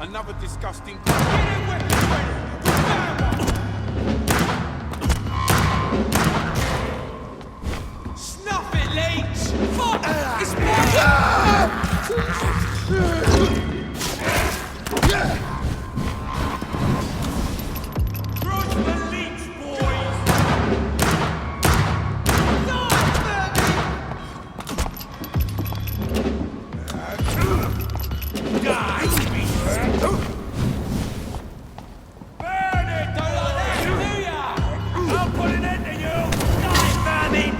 Another disgusting... Get in weapons ready! Snuff it, leech! Fuck! It's Crush the leech, boys! Die, beast! Burn it! Don't like that, do ya? I'll put an end to you! Die, vermin!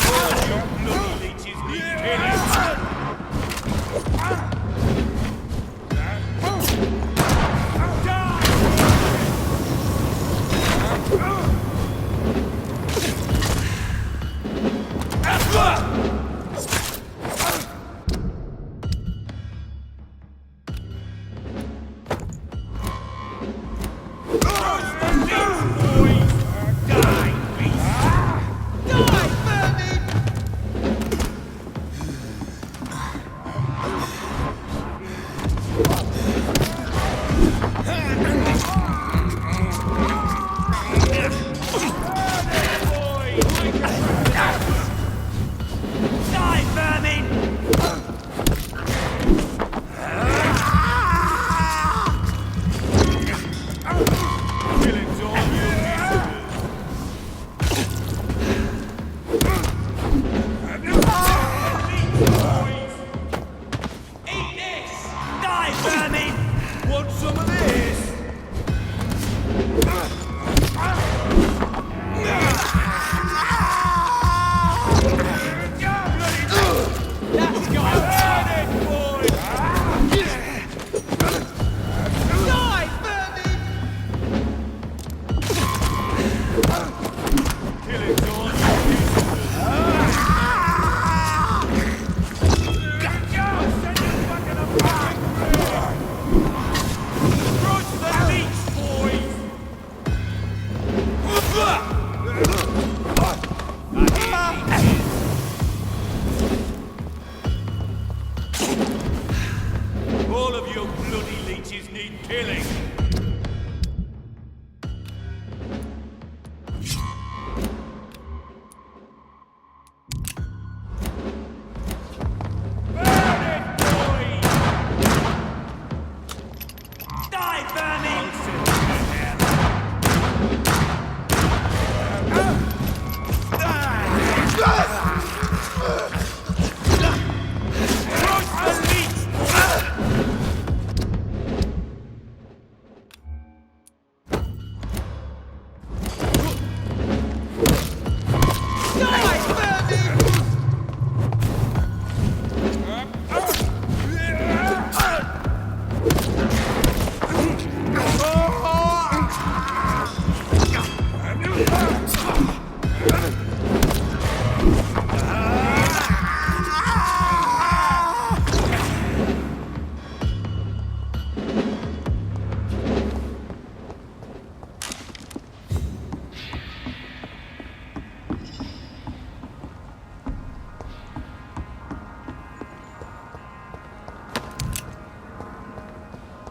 All you bloody leeches need killing! Want some of this? Let's go! Burn it, boy! Die, vermin! Kill it, all you all of you bloody leeches need killing. Burn it, boy! Die, vermin!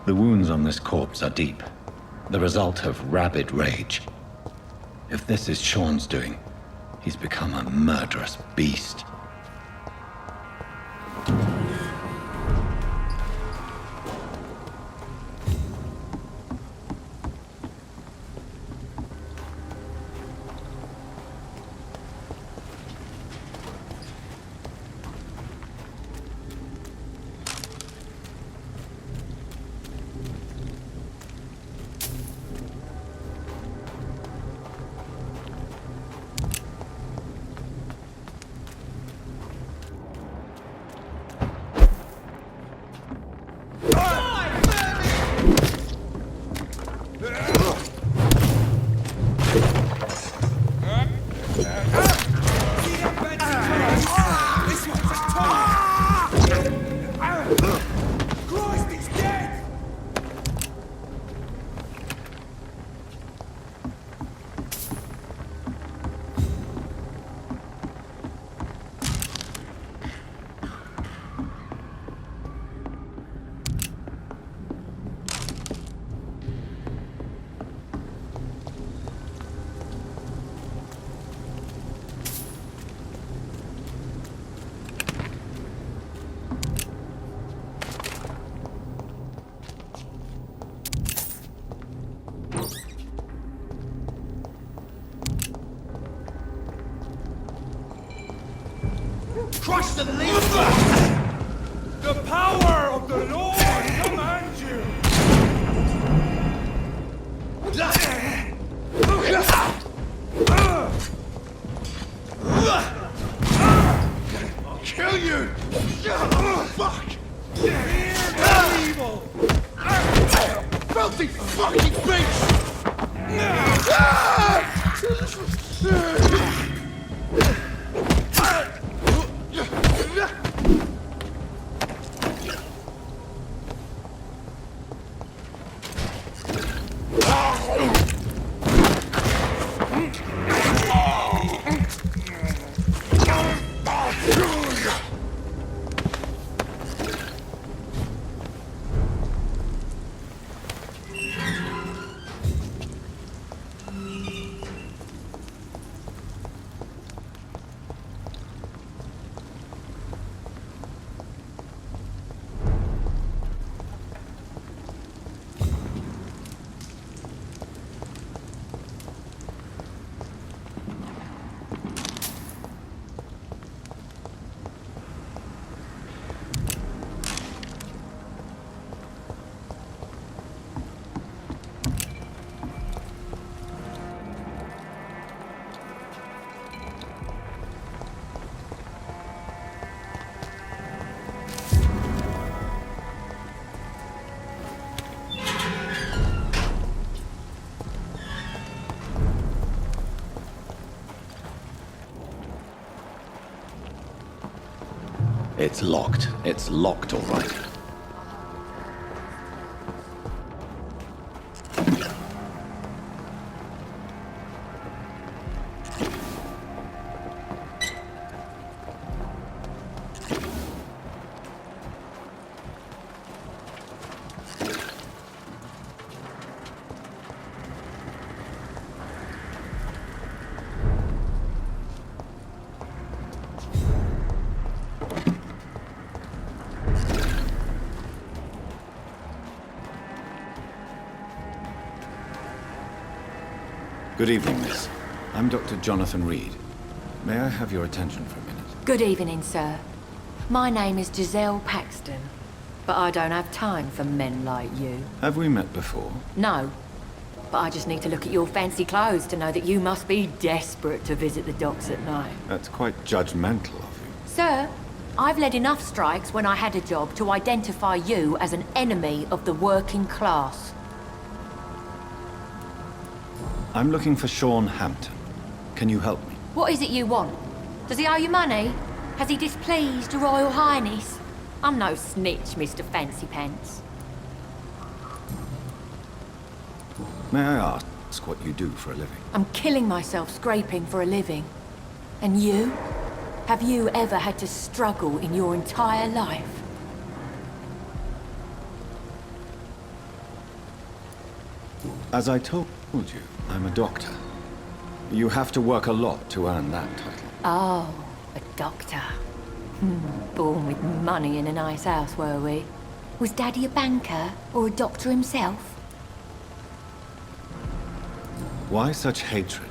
The wounds on this corpse are deep, the result of rabid rage. If this is Sean's doing, he's become a murderous beast. Crush the leaf! The power of the Lord commands you! I'll kill you! Fuck! Fear evil! Filthy fucking beast! It's locked. It's locked, all right. Good evening, miss. I'm Dr. Jonathan Reed. May I have your attention for a minute? Good evening, sir. My name is Giselle Paxton, but I don't have time for men like you. Have we met before? No, but I just need to look at your fancy clothes to know that you must be desperate to visit the docks at night. That's quite judgmental of you. Sir, I've led enough strikes when I had a job to identify you as an enemy of the working class. I'm looking for Sean Hampton. Can you help me? What is it you want? Does he owe you money? Has he displeased your Royal Highness? I'm no snitch, Mr. Fancy Pants. May I ask what you do for a living? I'm killing myself scraping for a living. And you? Have you ever had to struggle in your entire life? As I told you, I'm a doctor. You have to work a lot to earn that title. Oh, a doctor. Born with money in a nice house, were we? Was Daddy a banker or a doctor himself? Why such hatred?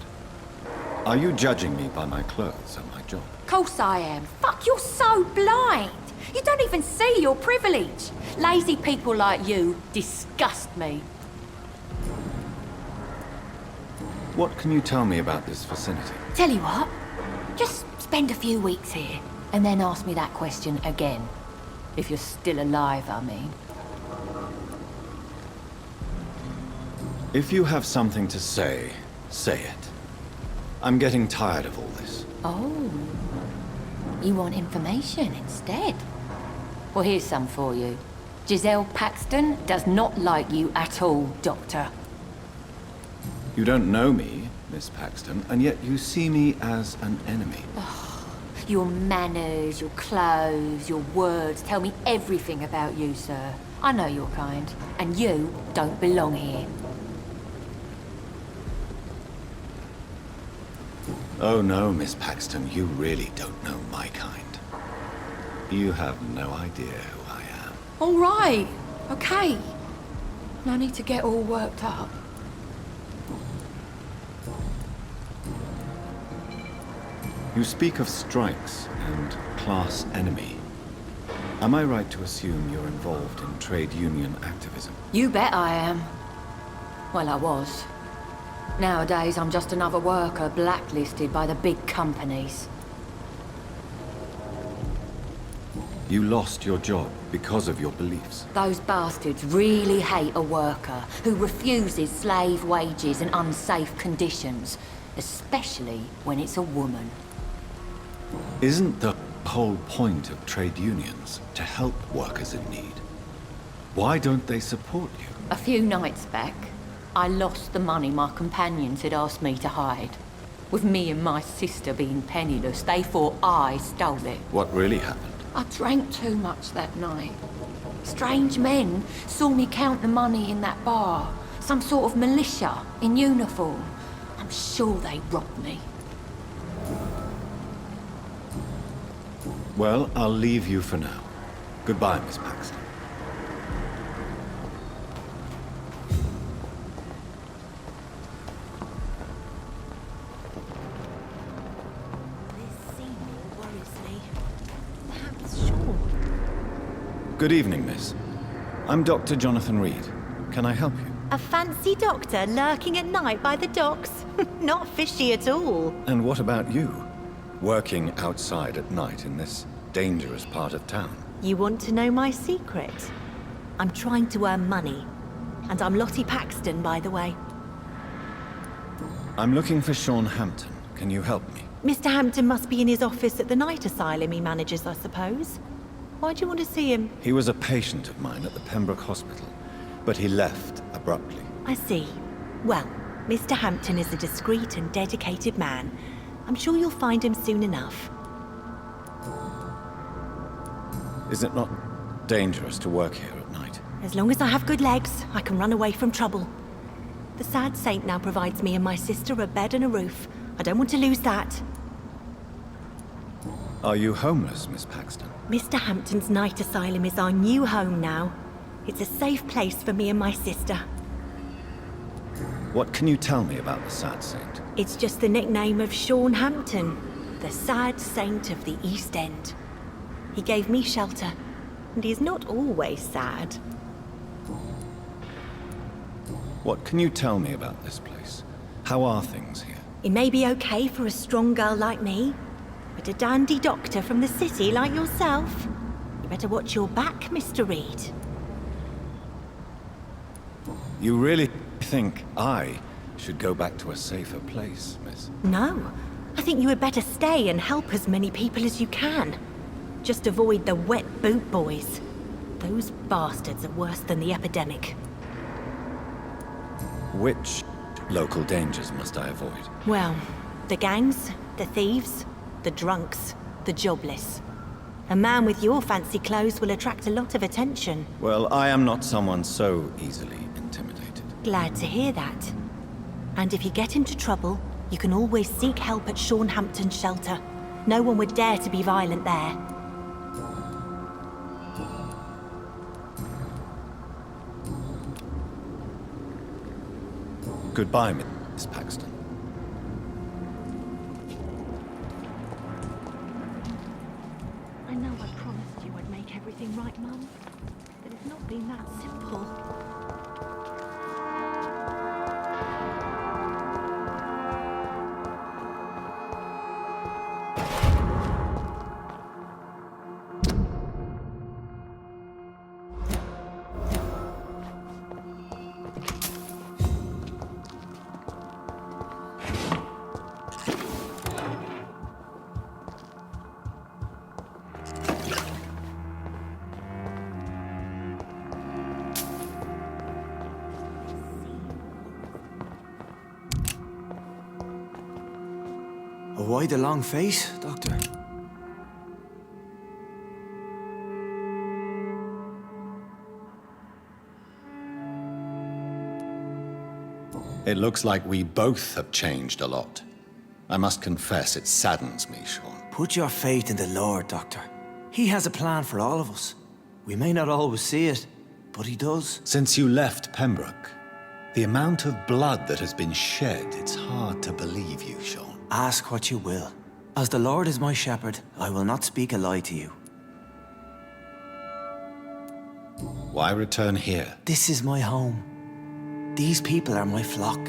Are you judging me by my clothes and my job? Course I am. Fuck, you're so blind. You don't even see your privilege. Lazy people like you disgust me. What can you tell me about this vicinity? Tell you what, just spend a few weeks here, and then ask me that question again. If you're still alive, I mean. If you have something to say, say it. I'm getting tired of all this. Oh, you want information instead? Well, here's some for you. Giselle Paxton does not like you at all, Doctor. You don't know me, Miss Paxton, and yet you see me as an enemy. Your manners, your clothes, your words tell me everything about you, sir. I know your kind, and you don't belong here. Oh no, Miss Paxton, you really don't know my kind. You have no idea who I am. All right, okay. No need to get all worked up. You speak of strikes and class enemy. Am I right to assume you're involved in trade union activism? You bet I am. Well, I was. Nowadays, I'm just another worker blacklisted by the big companies. You lost your job because of your beliefs. Those bastards really hate a worker who refuses slave wages and unsafe conditions, especially when it's a woman. Isn't the whole point of trade unions to help workers in need? Why don't they support you? A few nights back, I lost the money my companions had asked me to hide. With me and my sister being penniless, they thought I stole it. What really happened? I drank too much that night. Strange men saw me count the money in that bar. Some sort of militia in uniform. I'm sure they robbed me. Well, I'll leave you for now. Goodbye, Miss Paxton. This Seymour worries me. Perhaps Sean. Good evening, miss. I'm Dr. Jonathan Reed. Can I help you? A fancy doctor lurking at night by the docks? Not fishy at all. And what about you? Working outside at night in this dangerous part of town? You want to know my secret? I'm trying to earn money. And I'm Lottie Paxton, by the way. I'm looking for Sean Hampton. Can you help me? Mr. Hampton must be in his office at the night asylum he manages, I suppose. Why do you want to see him? He was a patient of mine at the Pembroke Hospital, but he left abruptly. I see. Well, Mr. Hampton is a discreet and dedicated man. I'm sure you'll find him soon enough. Is it not dangerous to work here at night? As long as I have good legs, I can run away from trouble. The sad saint now provides me and my sister a bed and a roof. I don't want to lose that. Are you homeless, Miss Paxton? Mr. Hampton's night asylum is our new home now. It's a safe place for me and my sister. What can you tell me about the Sad Saint? It's just the nickname of Sean Hampton, the sad saint of the East End. He gave me shelter, and he's not always sad. What can you tell me about this place? How are things here? It may be okay for a strong girl like me, but a dandy doctor from the city like yourself, you better watch your back, Mr. Reed. You really think I should go back to a safer place, miss? No, I think you had better stay and help as many people as you can. Just avoid the wet boot boys. Those bastards are worse than the epidemic. Which local dangers must I avoid? Well, the gangs, the thieves, the drunks, the jobless. A man with your fancy clothes will attract a lot of attention. Well, I am not someone so easily intimidated. Glad to hear that. And if you get into trouble, you can always seek help at Sean Hampton's shelter. No one would dare to be violent there. Goodbye, Miss Paxton. I know I promised you I'd make everything right, Mum. But it's not been that simple. Why the long face, Doctor? It looks like we both have changed a lot. I must confess, it saddens me, Sean. Put your faith in the Lord, Doctor. He has a plan for all of us. We may not always see it, but he does. Since you left Pembroke, the amount of blood that has been shed, it's hard to believe you, Sean. Ask what you will. As the Lord is my shepherd, I will not speak a lie to you. Why return here? This is my home. These people are my flock.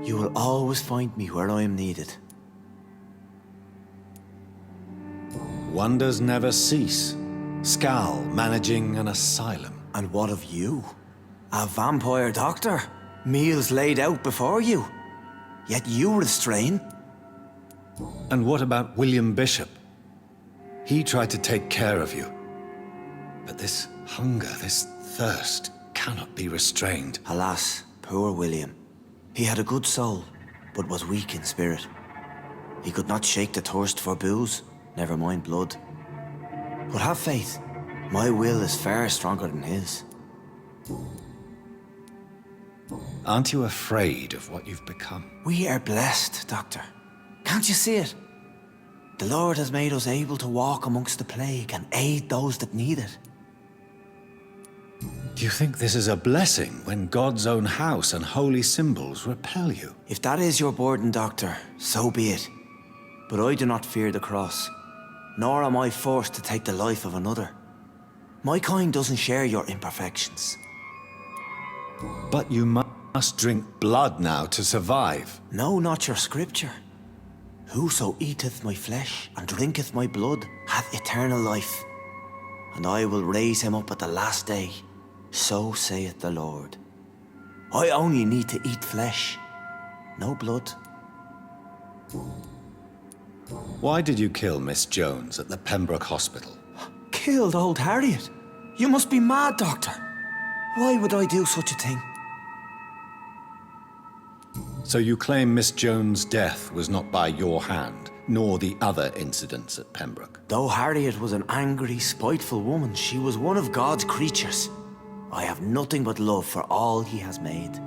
You will always find me where I am needed. Wonders never cease. Skal managing an asylum. And what of you? A vampire doctor? Meals laid out before you. Yet you restrain. And what about William Bishop? He tried to take care of you. But this hunger, this thirst, cannot be restrained. Alas, poor William. He had a good soul, but was weak in spirit. He could not shake the thirst for booze, never mind blood. But have faith. My will is far stronger than his. Aren't you afraid of what you've become? We are blessed, Doctor. Can't you see it? The Lord has made us able to walk amongst the plague and aid those that need it. Do you think this is a blessing when God's own house and holy symbols repel you? If that is your burden, Doctor, so be it. But I do not fear the cross, nor am I forced to take the life of another. My kind doesn't share your imperfections. But you must drink blood now to survive. No, not your scripture. Whoso eateth my flesh and drinketh my blood hath eternal life, and I will raise him up at the last day. So saith the Lord. I only need to eat flesh, no blood. Why did you kill Miss Jones at the Pembroke Hospital? Killed old Harriet? You must be mad, Doctor. Why would I do such a thing? So you claim Miss Jones' death was not by your hand, nor the other incidents at Pembroke? Though Harriet was an angry, spiteful woman, she was one of God's creatures. I have nothing but love for all he has made.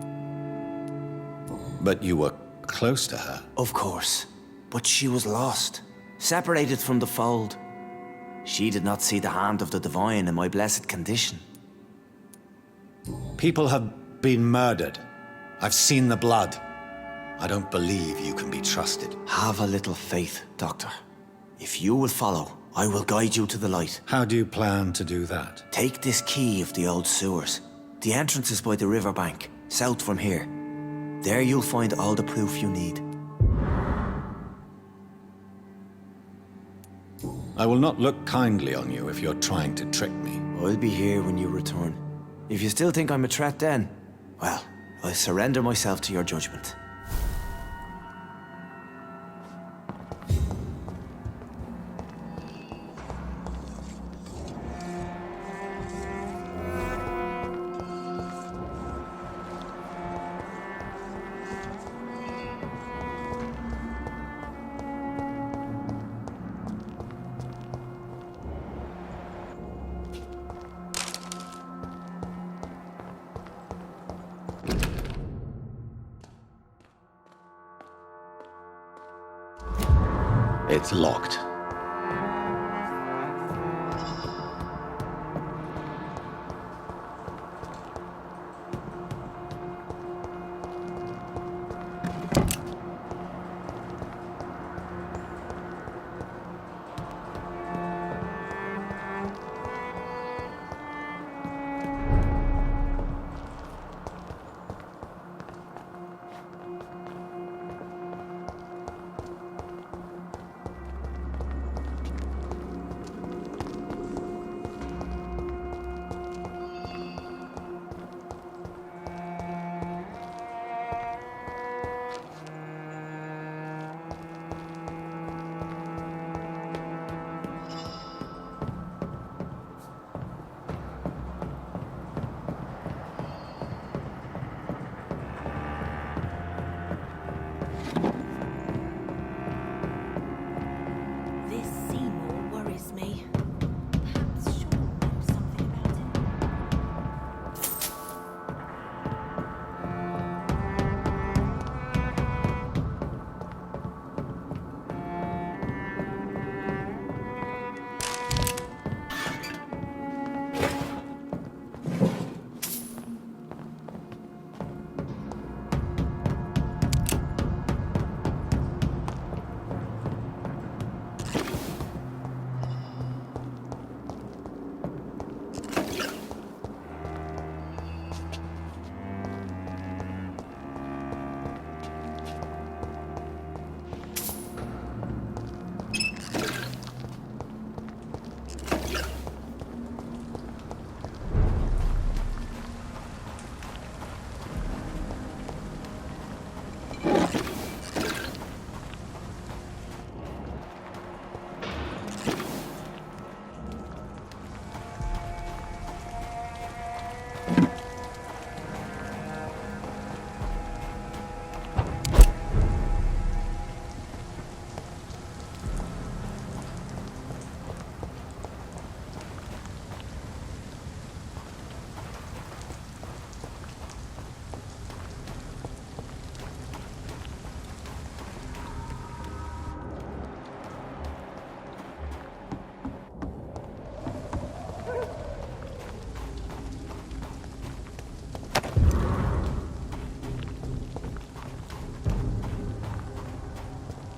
But you were close to her. Of course. But she was lost, separated from the fold. She did not see the hand of the divine in my blessed condition. People have been murdered. I've seen the blood. I don't believe you can be trusted. Have a little faith, Doctor. If you will follow, I will guide you to the light. How do you plan to do that? Take this key of the old sewers. The entrance is by the riverbank, south from here. There you'll find all the proof you need. I will not look kindly on you if you're trying to trick me. I'll be here when you return. If you still think I'm a threat then, well, I surrender myself to your judgment. It's locked.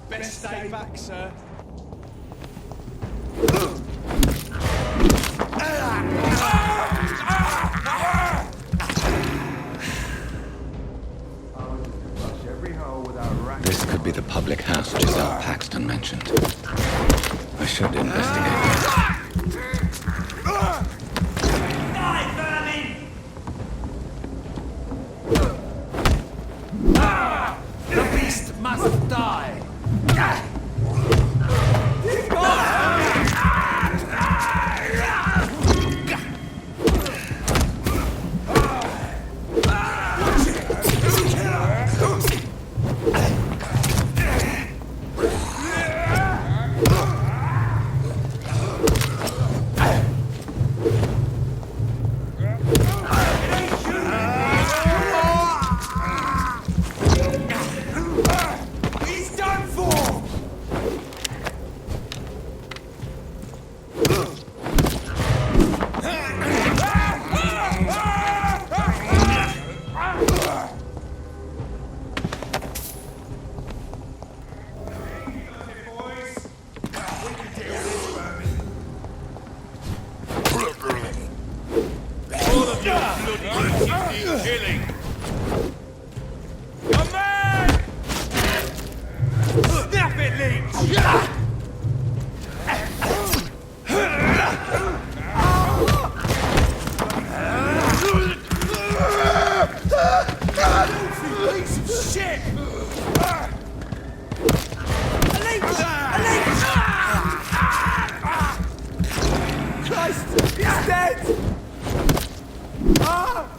Best stay back, sir. This could be the public house Giselle Paxton mentioned. I should investigate. The beast must die! He's done for! Killing! Come on! Snap it, Leech! Piece of shit! Christ! He's dead! Ah!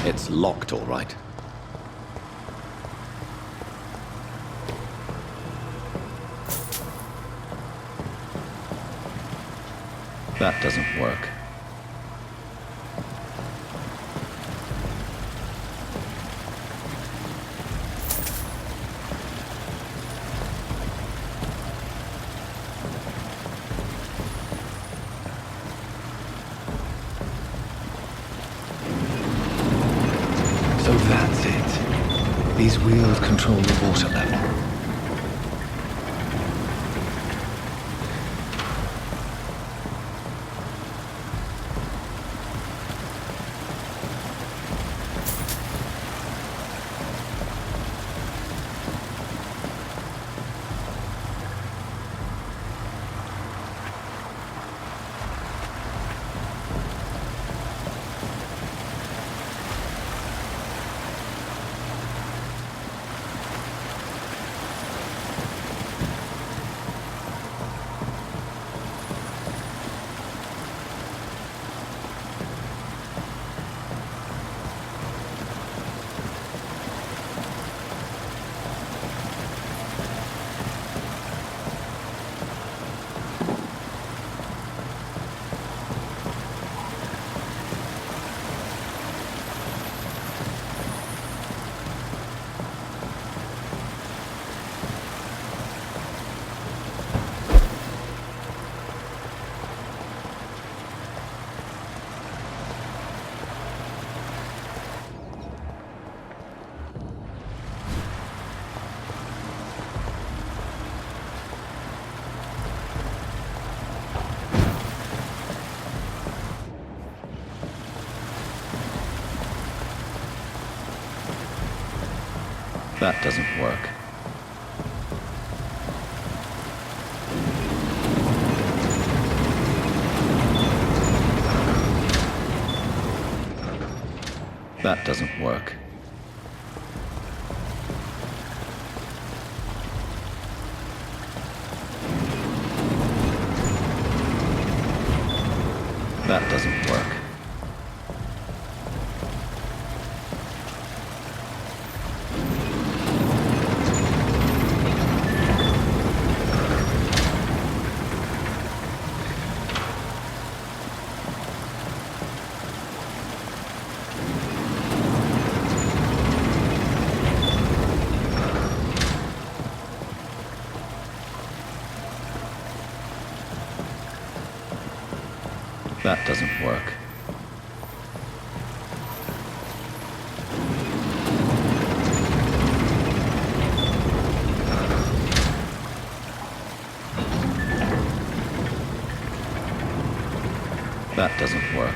It's locked, all right. That doesn't work. So that's it. These wheels control the water level. That doesn't work. That doesn't work. That doesn't work. That doesn't work. That doesn't work.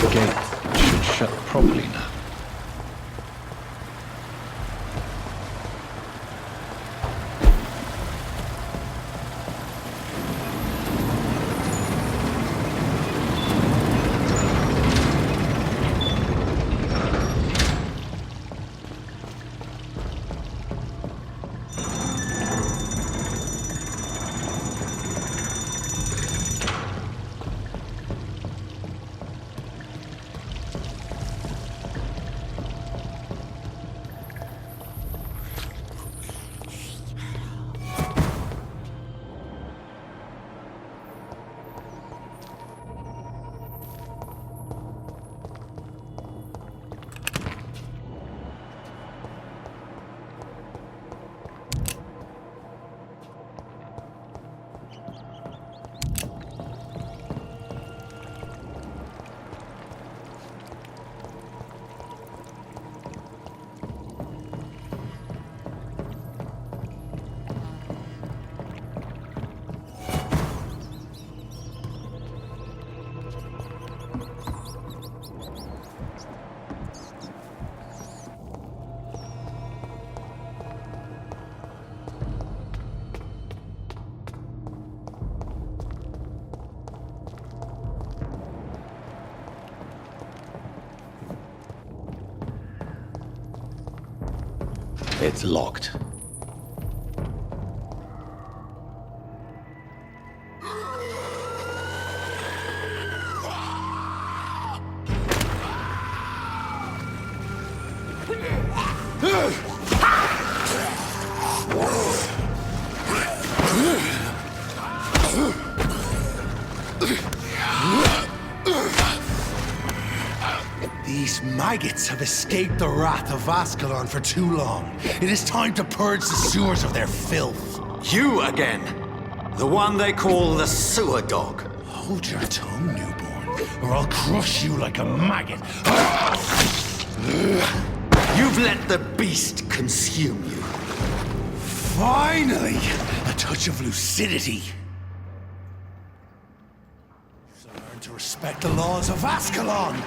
The gate should shut properly now. It's locked. These maggots have escaped the wrath of Ascalon for too long. It is time to purge the sewers of their filth. You again! The one they call the sewer dog. Hold your tongue, newborn, or I'll crush you like a maggot. You've let the beast consume you. Finally! A touch of lucidity. So learn to respect the laws of Ascalon!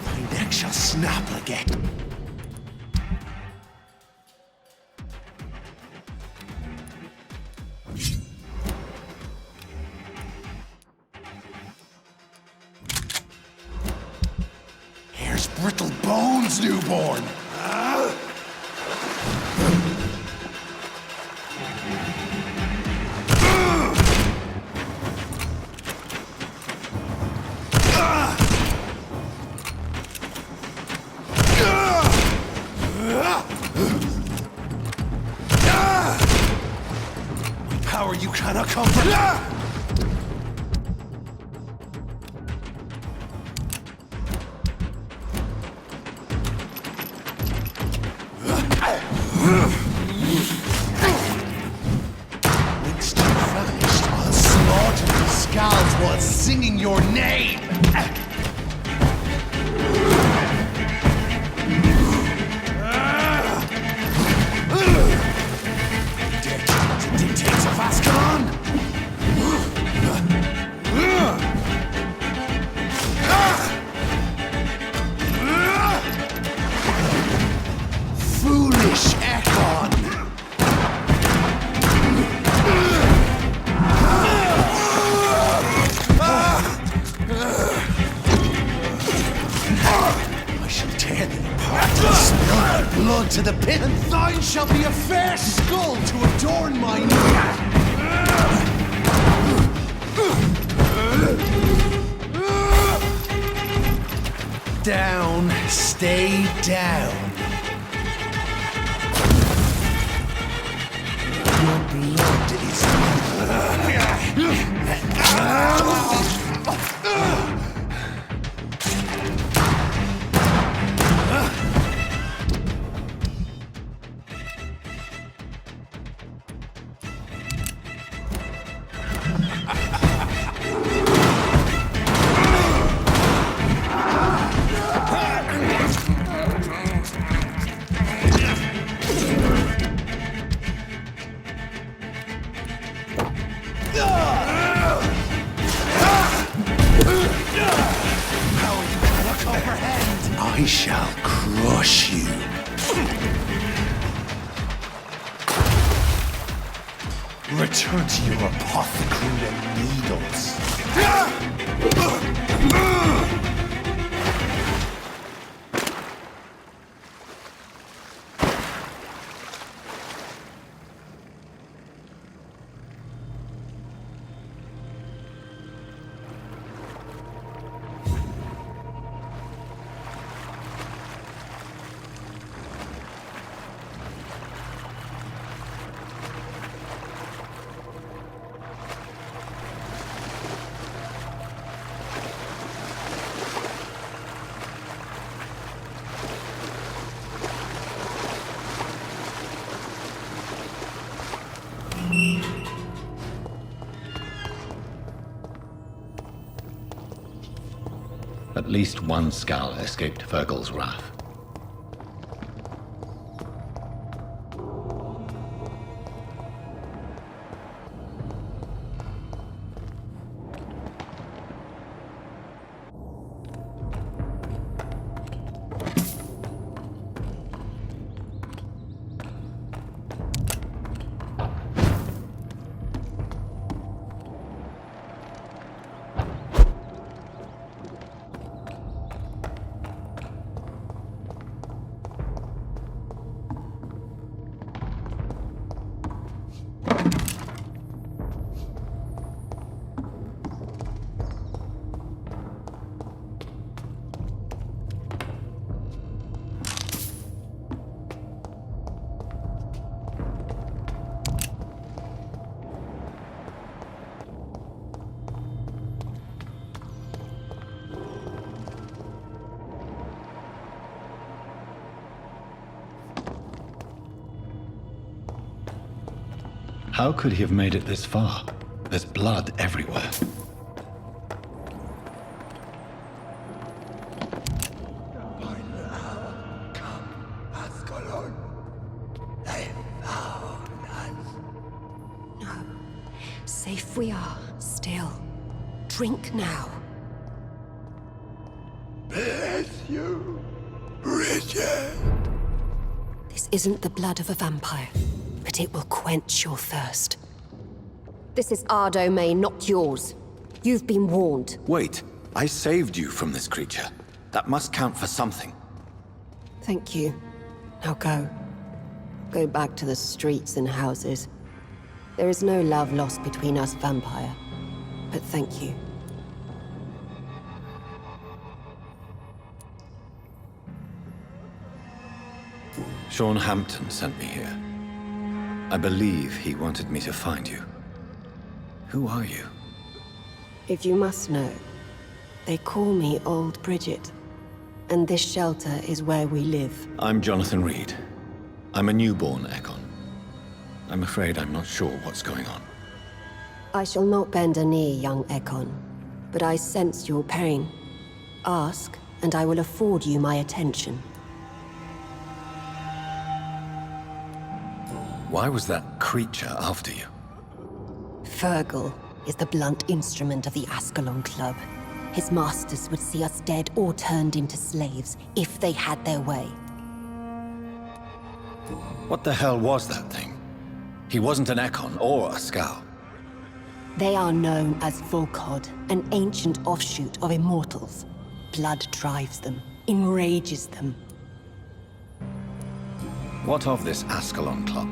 Thy neck shall snap again. Here's brittle bones, newborn. Power you cannot comprehend. Next time vanished, I'll slaughter the scalds once. blood to the pit, and thine shall be a fair skull to adorn my neck. Down, stay down. Your blood is I shall crush you. Return to your apothecary and needles. At least one Skal escaped Fergal's wrath. How could he have made it this far? There's blood everywhere. Safe we are, still. Drink now. Bless you, Bridget. This isn't the blood of a vampire, but it will quench your thirst. This is our domain, not yours. You've been warned. Wait, I saved you from this creature. That must count for something. Thank you. Now go. Go back to the streets and houses. There is no love lost between us, Vampire. But thank you. Sean Hampton sent me here. I believe he wanted me to find you. Who are you? If you must know, they call me Old Bridget. And this shelter is where we live. I'm Jonathan Reed. I'm a newborn Ekon. I'm afraid I'm not sure what's going on. I shall not bend a knee, young Ekon. But I sense your pain. Ask, and I will afford you my attention. Why was that creature after you? Fergal is the blunt instrument of the Ascalon Club. His masters would see us dead or turned into slaves, if they had their way. What the hell was that thing? He wasn't an Ekon or a Skal. They are known as Volkod, an ancient offshoot of immortals. Blood drives them, enrages them. What of this Ascalon Club?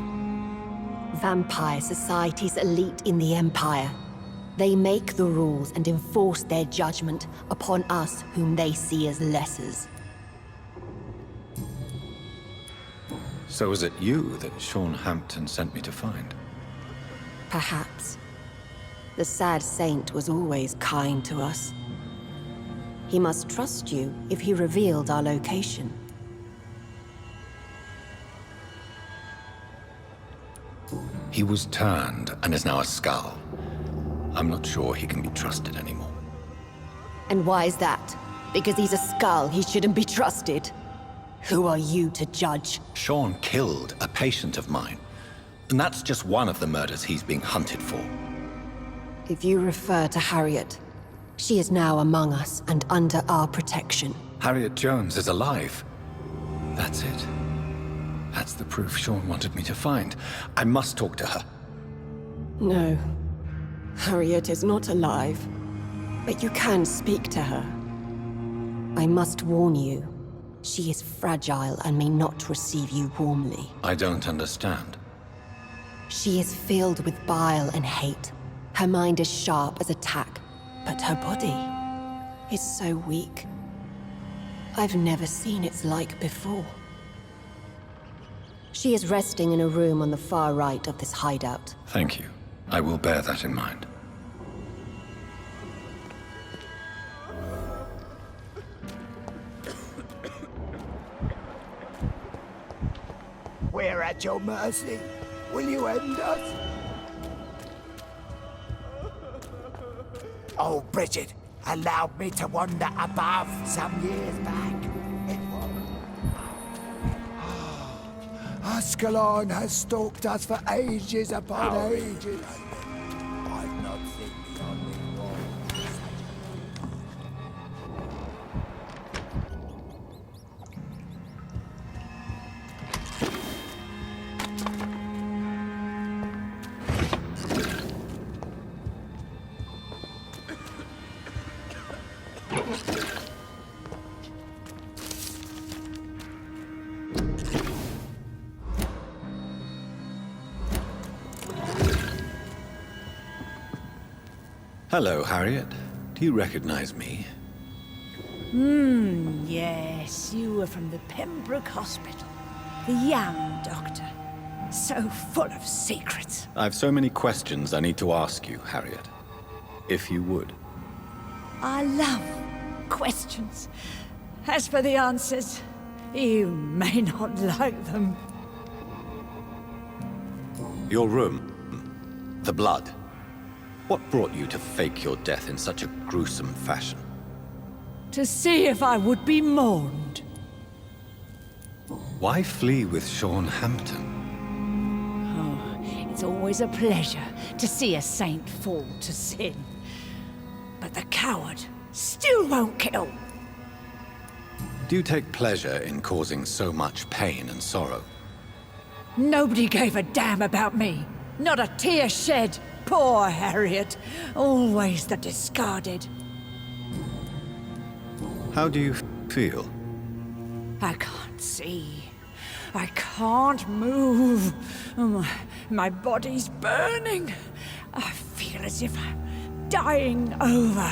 Vampire society's elite in the Empire. They make the rules and enforce their judgment upon us whom they see as lessers. So was it you that Sean Hampton sent me to find? Perhaps. The sad saint was always kind to us. He must trust you if he revealed our location. He was turned and is now a skull. I'm not sure he can be trusted anymore. And why is that? Because he's a skull, he shouldn't be trusted. Who are you to judge? Sean killed a patient of mine. And that's just one of the murders he's being hunted for. If you refer to Harriet, she is now among us and under our protection. Harriet Jones is alive. That's it. That's the proof Sean wanted me to find. I must talk to her. No. Harriet is not alive. But you can speak to her. I must warn you. She is fragile and may not receive you warmly. I don't understand. She is filled with bile and hate. Her mind is sharp as a tack, but her body is so weak. I've never seen its like before. She is resting in a room on the far right of this hideout. Thank you. I will bear that in mind. We're at your mercy. Will you end us? Oh, Bridget allowed me to wander above some years back. It was... Ascalon has stalked us for ages upon ages. I've not seen beyond it all. Hello, Harriet. Do you recognize me? Yes, you were from the Pembroke Hospital. The young doctor. So full of secrets. I've so many questions I need to ask you, Harriet. If you would. I love questions. As for the answers, you may not like them. Your room. The blood. What brought you to fake your death in such a gruesome fashion? To see if I would be mourned. Why flee with Sean Hampton? Oh, it's always a pleasure to see a saint fall to sin. But the coward still won't kill. Do you take pleasure in causing so much pain and sorrow? Nobody gave a damn about me. Not a tear shed. Poor Harriet. Always the discarded. How do you feel? I can't see. I can't move. My body's burning. I feel as if I'm dying over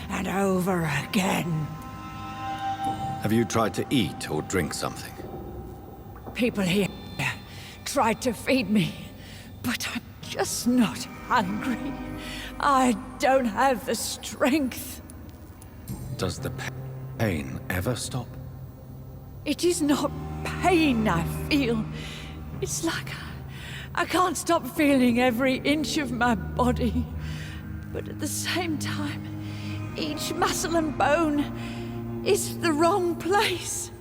and over again. Have you tried to eat or drink something? People here tried to feed me, but I'm just not hungry. I don't have the strength. Does the pain ever stop? It is not pain I feel. It's like I can't stop feeling every inch of my body. But at the same time, each muscle and bone is the wrong place.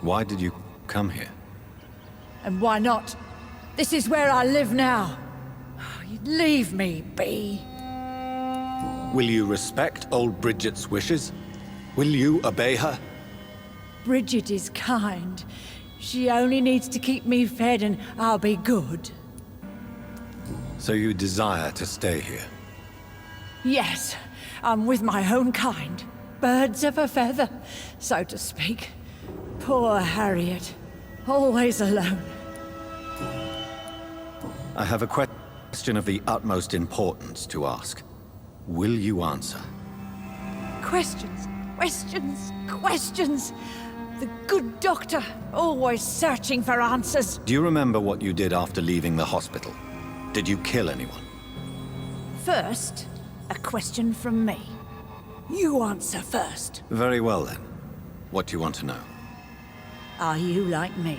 Why did you come here? And why not? This is where I live now. Leave me be. Will you respect old Bridget's wishes? Will you obey her? Bridget is kind. She only needs to keep me fed and I'll be good. So you desire to stay here? Yes, I'm with my own kind. Birds of a feather, so to speak. Poor Harriet. Always alone. I have a question of the utmost importance to ask. Will you answer? Questions, questions, questions. The good doctor, always searching for answers. Do you remember what you did after leaving the hospital? Did you kill anyone? First, a question from me. You answer first. Very well then. What do you want to know? Are you like me?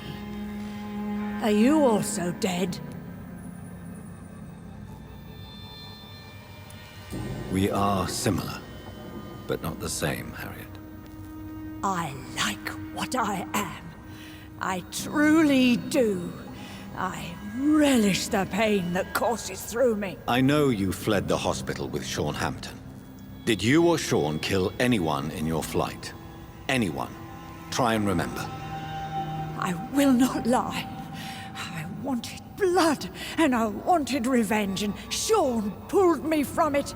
Are you also dead? We are similar, but not the same, Harriet. I like what I am. I truly do. I relish the pain that courses through me. I know you fled the hospital with Sean Hampton. Did you or Sean kill anyone in your flight? Anyone? Try and remember. I will not lie. I wanted blood, and I wanted revenge, and Sean pulled me from it,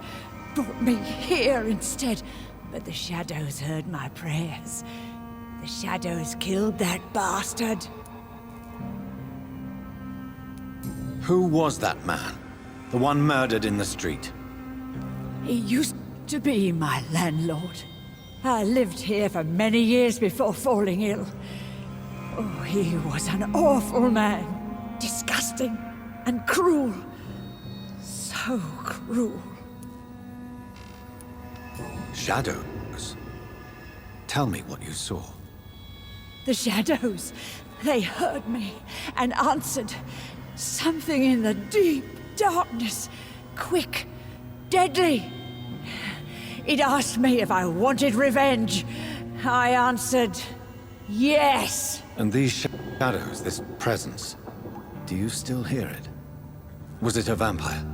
brought me here instead. But the shadows heard my prayers. The shadows killed that bastard. Who was that man? The one murdered in the street? He used to be my landlord. I lived here for many years before falling ill. Oh, he was an awful man. Disgusting and cruel. So cruel. Shadows? Tell me what you saw. The shadows, they heard me and answered. Something in the deep darkness. Quick, deadly. It asked me if I wanted revenge. I answered, yes. And these shadows, this presence, do you still hear it? Was it a vampire?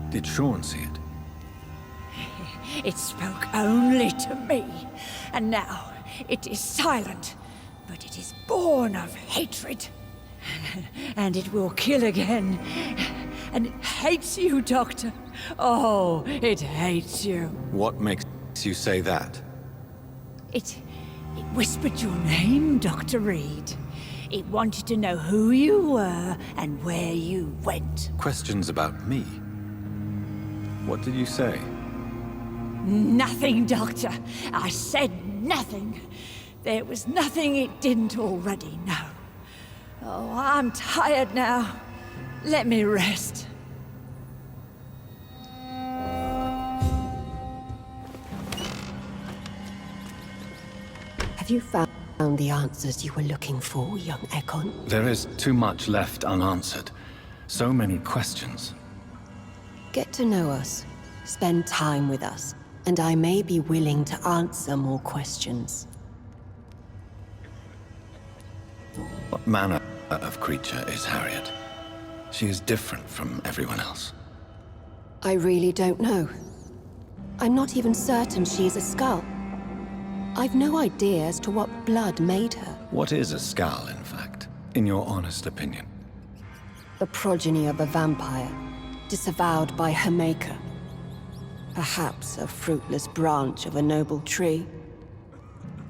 Did Sean see it? It spoke only to me, and now it is silent, but it is born of hatred. And it will kill again. And it hates you, Doctor. Oh, it hates you. What makes you say that? It whispered your name, Dr. Reed. It wanted to know who you were and where you went. Questions about me? What did you say? Nothing, Doctor. I said nothing. There was nothing it didn't already know. Oh, I'm tired now. Let me rest. Have you found the answers you were looking for, young Ekon? There is too much left unanswered. So many questions. Get to know us, spend time with us, and I may be willing to answer more questions. What manner of creature is Harriet? She is different from everyone else. I really don't know. I'm not even certain she's a skull. I've no idea as to what blood made her. What is a skull, in fact, in your honest opinion? The progeny of a vampire, disavowed by her maker. Perhaps a fruitless branch of a noble tree.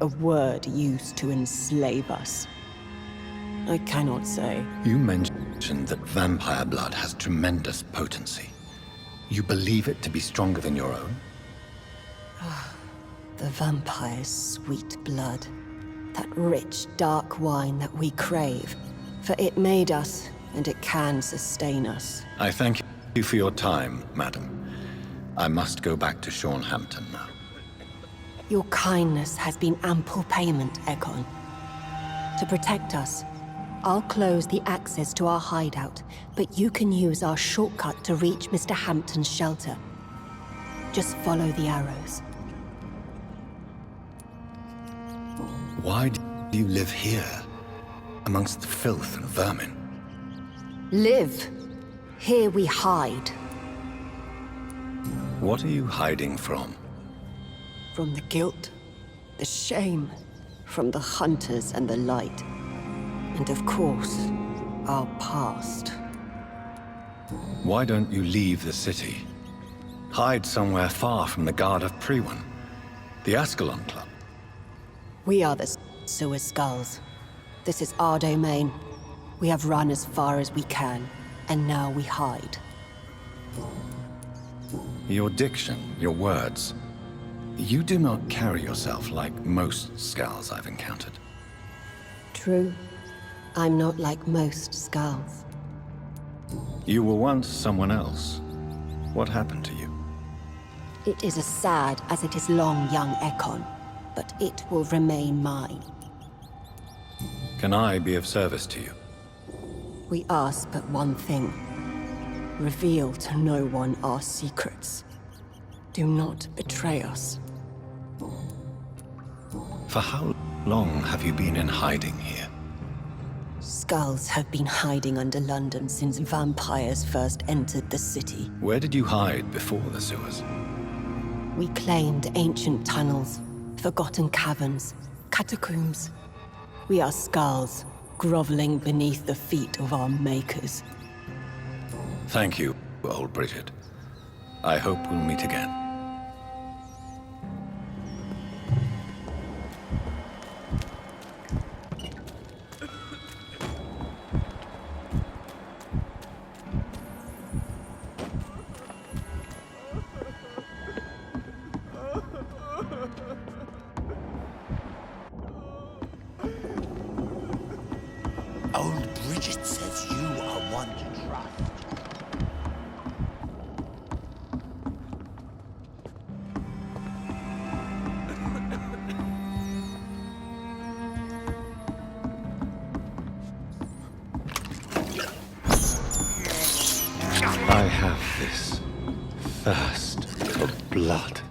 A word used to enslave us. I cannot say. You mentioned that vampire blood has tremendous potency. You believe it to be stronger than your own? The vampire's sweet blood. That rich, dark wine that we crave. For it made us, and it can sustain us. I thank you for your time, madam. I must go back to Sean Hampton now. Your kindness has been ample payment, Ekon. To protect us, I'll close the access to our hideout, but you can use our shortcut to reach Mr. Hampton's shelter. Just follow the arrows. Why do you live here, amongst the filth and vermin? Live. Here we hide. What are you hiding from? From the guilt, the shame, from the hunters and the light. And of course, our past. Why don't you leave the city? Hide somewhere far from the Guard of Priwen, the Ascalon Club. We are the Sewer skulls. This is our domain. We have run as far as we can, and now we hide. Your diction, your words. You do not carry yourself like most skulls I've encountered. True. I'm not like most skulls. You were once someone else. What happened to you? It is as sad as it is long, young Ekon, but it will remain mine. Can I be of service to you? We ask but one thing. Reveal to no one our secrets. Do not betray us. For how long have you been in hiding here? Skulls have been hiding under London since vampires first entered the city. Where did you hide before the sewers? We claimed ancient tunnels, forgotten caverns, catacombs. We are skulls, groveling beneath the feet of our makers. Thank you, old Bridget. I hope we'll meet again. Old Bridget says you are one to trust. I have this thirst for blood.